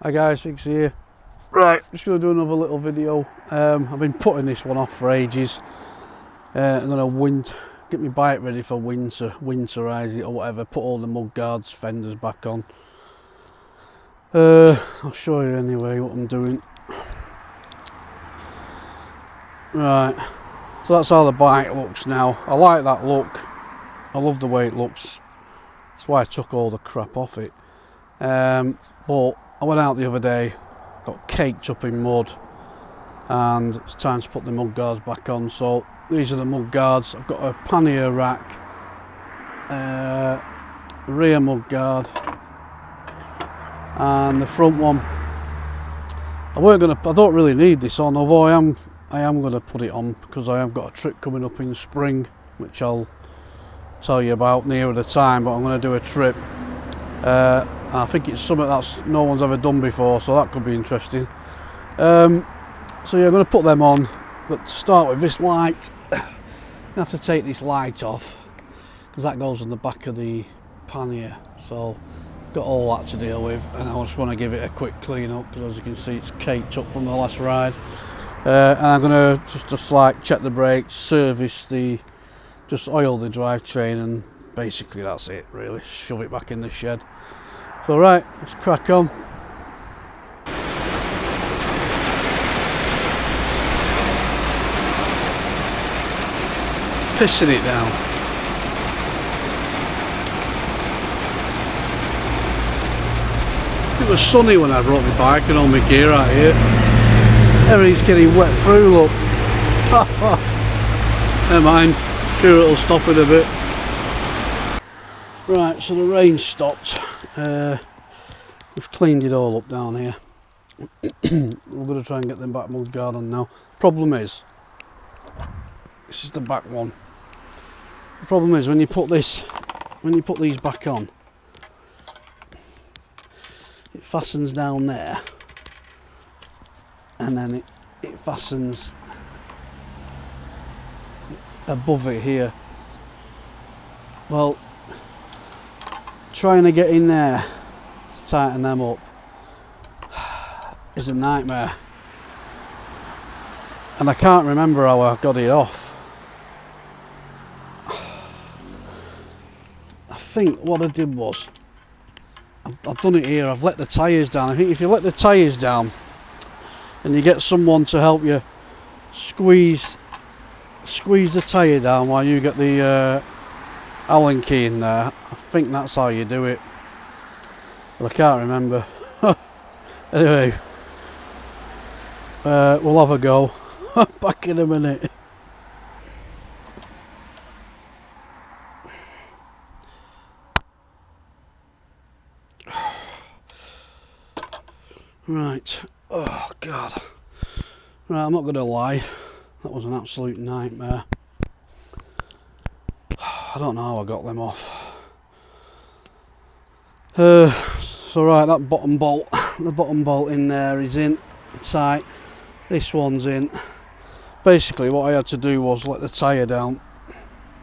Hi guys, Fix here. Right, just going to do another little video. I've been putting this one off for ages. I'm going to get my bike ready for winter, winterise it or whatever, put all the mud guards, fenders back on. I'll show you anyway what I'm doing. Right, so that's how the bike looks now. I like that look. I love the way it looks. That's why I took all the crap off it. But I went out the other day, got caked up in mud, and it's time to put the mud guards back on. So these are the mud guards. I've got a pannier rack, rear mud guard, and the front one. I don't really need this on, although I am going to put it on because I have got a trip coming up in spring, which I'll tell you about nearer the time. But I'm going to do a trip. I think it's something that no one's ever done before, so that could be interesting. So yeah, I'm going to put them on, but to start with this light, I have to take this light off because that goes on the back of the pannier, so got all that to deal with, and I just want to give it a quick clean up because as you can see it's caked up from the last ride. And I'm going to just like check the brakes, service just oil the drivetrain, and basically that's it really, shove it back in the shed. So right, let's crack on. Pissing it down. It was sunny when I brought my bike and all my gear out here. Everything's getting wet through, look. Never mind, sure it'll stop in a bit. Right, so the rain stopped. We've cleaned it all up down here. We're going to try and get them back mud guard on now. Problem is, this is the back one. The problem is when you put these back on, it fastens down there, and then it fastens above it here. Well, trying to get in there to tighten them up is a nightmare, and I can't remember how I got it off. I think what I did was I've done it here. I've let the tyres down. I think if you let the tyres down and you get someone to help you squeeze the tyre down while you get the Allen key in there, I think that's how you do it, but I can't remember. Anyway, we'll have a go. Back in a minute. Right, oh god. Right, I'm not going to lie, that was an absolute nightmare. I don't know how I got them off. So right, that bottom bolt, the bottom bolt in there is in tight. This one's in. Basically what I had to do was let the tyre down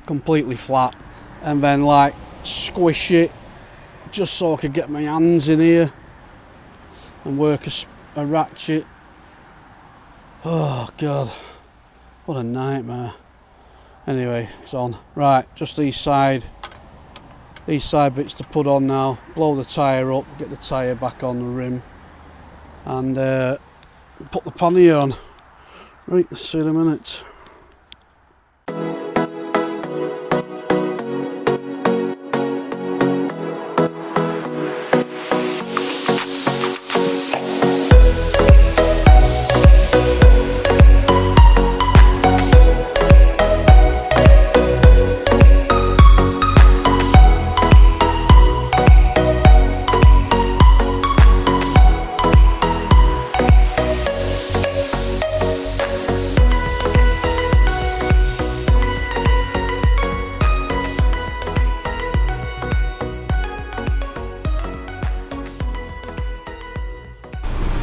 completely flat and then like squish it just so I could get my hands in here and work a ratchet. Oh god, what a nightmare. Anyway, it's on. Right, just these side bits to put on now. Blow the tyre up, get the tyre back on the rim, and put the pannier on. Right, see you in a minute.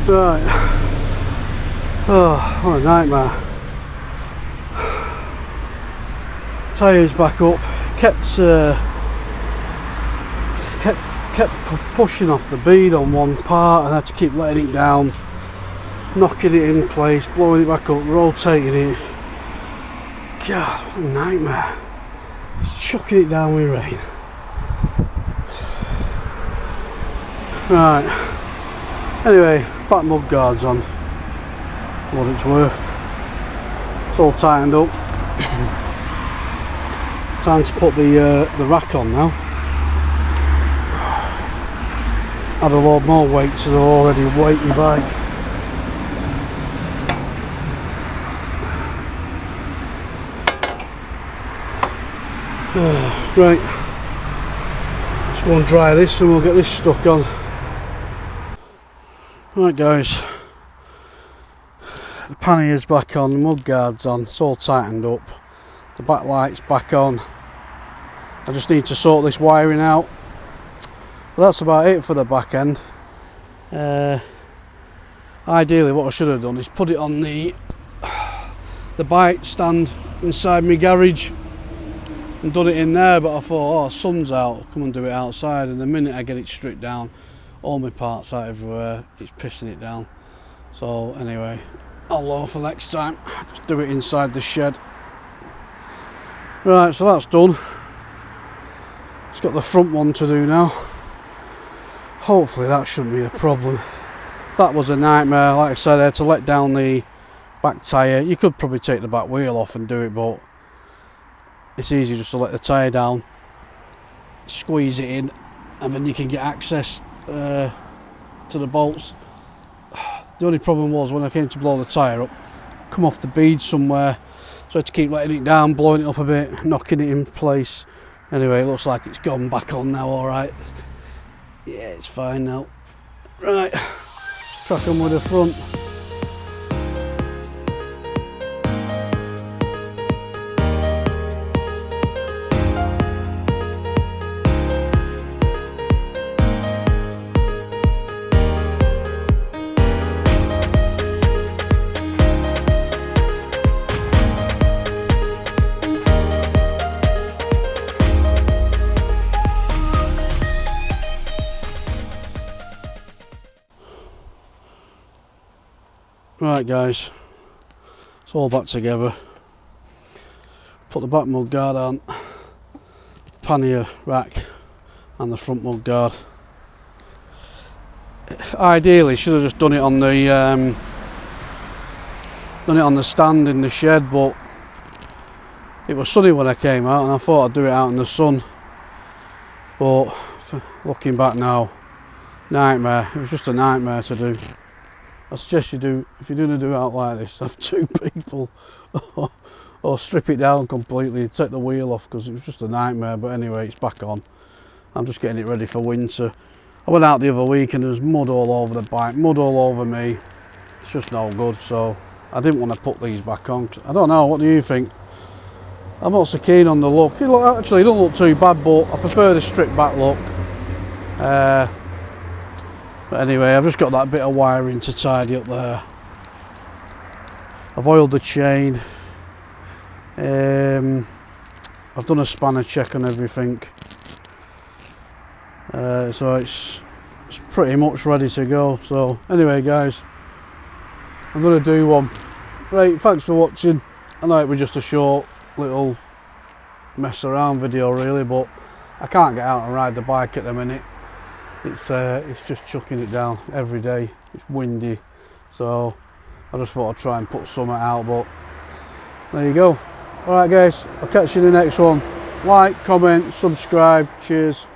Right, oh, what a nightmare. Tyres back up, kept kept pushing off the bead on one part and I had to keep letting it down, knocking it in place, blowing it back up, rotating it. God, what a nightmare. Just chucking it down with rain. Right, anyway, back mud guards on, what it's worth. It's all tightened up. Time to put the rack on now. Add a lot more weight to the already weighty bike. Right, let's go and dry this and we'll get this stuck on. Right guys, the pannier's back on, the mud guard's on, it's all tightened up. The backlight's back on. I just need to sort this wiring out. But that's about it for the back end. Ideally what I should have done is put it on the bike stand inside my garage and done it in there, but I thought, oh, sun's out, I'll come and do it outside, and the minute I get it stripped down, all my parts out everywhere, it's pissing it down. So anyway, I'll learn for next time, just do it inside the shed. Right, so that's done. It's got the front one to do now. Hopefully that shouldn't be a problem. That was a nightmare. Like I said, I had to let down the back tyre. You could probably take the back wheel off and do it, but it's easy just to let the tyre down, squeeze it in, and then you can get access to the bolts. The only problem was when I came to blow the tyre up, come off the bead somewhere, so I had to keep letting it down, blowing it up a bit, knocking it in place. Anyway, it looks like it's gone back on now, alright. Yeah, it's fine now. Right, crack on with the front. Right guys, it's all back together. Put the back mud guard on, pannier rack and the front mud guard. Ideally should have just done it on the stand in the shed, but it was sunny when I came out and I thought I'd do it out in the sun. But looking back now, nightmare. It was just a nightmare to do. I suggest you do, if you're going to do it out like this, have two people or strip it down completely, take the wheel off, because it was just a nightmare. But anyway, it's back on. I'm just getting it ready for winter. I went out the other week and there was mud all over the bike, mud all over me. It's just no good, so I didn't want to put these back on. I don't know, what do you think? I'm not so keen on the look. Actually, it don't look too bad, but I prefer the stripped back look. But anyway, I've just got that bit of wiring to tidy up there. I've oiled the chain. I've done a spanner check on everything. So it's pretty much ready to go. So anyway guys, I'm going to do one. Right, thanks for watching. I know it was just a short little mess around video really, but I can't get out and ride the bike at the minute. It's just chucking it down every day. It's windy, so I just thought I'd try and put something out, but there you go. Alright guys, I'll catch you in the next one. Like, comment, subscribe, cheers.